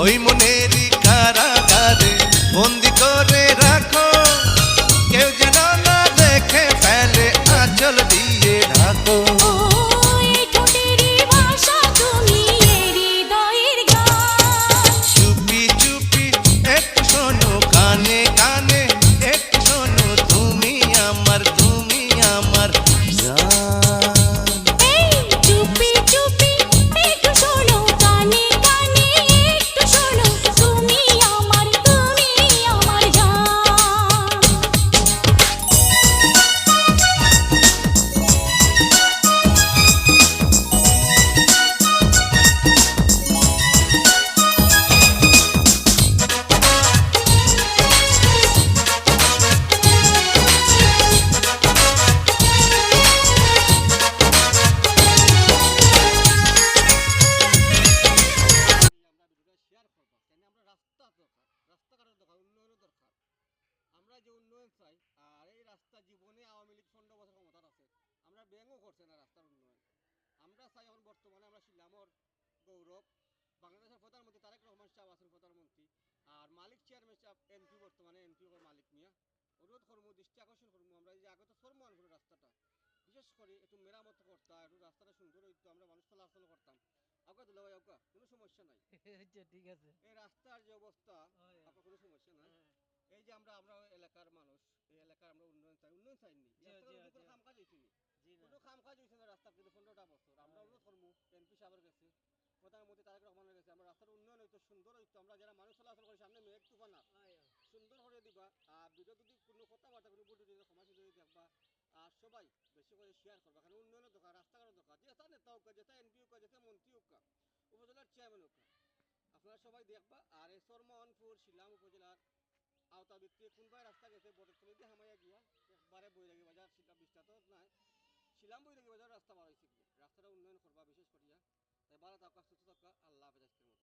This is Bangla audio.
ওই মনেরই কারাগারে বন্দি করে রাখো, কেউ যেন না দেখে ফেলে, আঁচল দিয়ে ঢাকো। চুপি চুপি একটু শোনো, কানে কানে একটু শোনো, তুমি আমার জান। আমরা যে উন্নয়ন চাই, আর এই রাস্তা জীবনে আওয়ামী লীগ 15 বছর ক্ষমতার আছে, আমরা ব্যাংকও করছে না রাস্তার উন্নয়ন। আমরা চাই এখন বর্তমানে আমরা শিলামর গৌরব বাংলাদেশের প্রধানমন্ত্রী তারেক রহমান সাহেব আছেন প্রধানমন্ত্রী, আর মালিক চেয়ারম্যান সাহেব এমপি, বর্তমানে এমপি মালিক মিয়া। অনুরোধ করবো, দৃষ্টি আকর্ষণ করবো, আমরা এই যে আগে তো সরমান করে রাস্তাটা বিশেষ করে একটু মেরামত করতাম, একটু রাস্তাটা সুন্দর হইতো, আমরা মানুষ চলাচল করতাম। আউকা দিল ভাই, আউকা কোনো সমস্যা নাই। ঠিক আছে। এই রাস্তার যে অবস্থা, আপনার কোনো সমস্যা নাই। এই যে আমরা এলাকার মানুষ, এই এলাকার আমরা উন্নয়ন চাই, উন্নয়ন চাইনি, কোনো কাম কাজ হয়েছে কোনো কাম কাজ হয়েছে না রাস্তা, কিন্তু 15টা বছর আমরা অনুরোধ করবো এমপি সাহেবের কাছে, প্রধানমন্ত্রী তারেক রহমানের কাছে, আমরা রাস্তার উন্নয়ন হইতো, সুন্দর হইতো, আমরা যারা মানুষ চলাচল করি সামনে মেঘ তুফানা সুন্দর করে দিবা। আর ভিডিও যদি কোনো কথাবার্তা কোনো বুদ্ধি সমাজ যদি দেখবা, আর সবাই বেশি করে শেয়ার করবা, কারণ উন্নয়নের দরকার, রাস্তাঘাটের দরকার, যেটা নেতা হোক, যেটা এমপি হোক, যেটা মন্ত্রী হোক, উপজেলার চেয়ারম্যান হোক, আপনারা সবাই দেখবা। আর এই চরমোহনপুর শিলাম উপজেলার আওতাভিত্তি কোনবাই রাস্তা গেছে বটতলি দিয়ে হামাইয়া গিয়া একবারে বৈরাগী বাজার, বিশটা তো নাই, শিলাম বৈরাগী বাজার রাস্তা বার হয়েছে, রাস্তাটা উন্নয়ন করবা বিশেষ করিয়া। তাই ভালো থাকা, সুস্থ থাকা, আল্লাহ হাফেজ। আজকের মতো।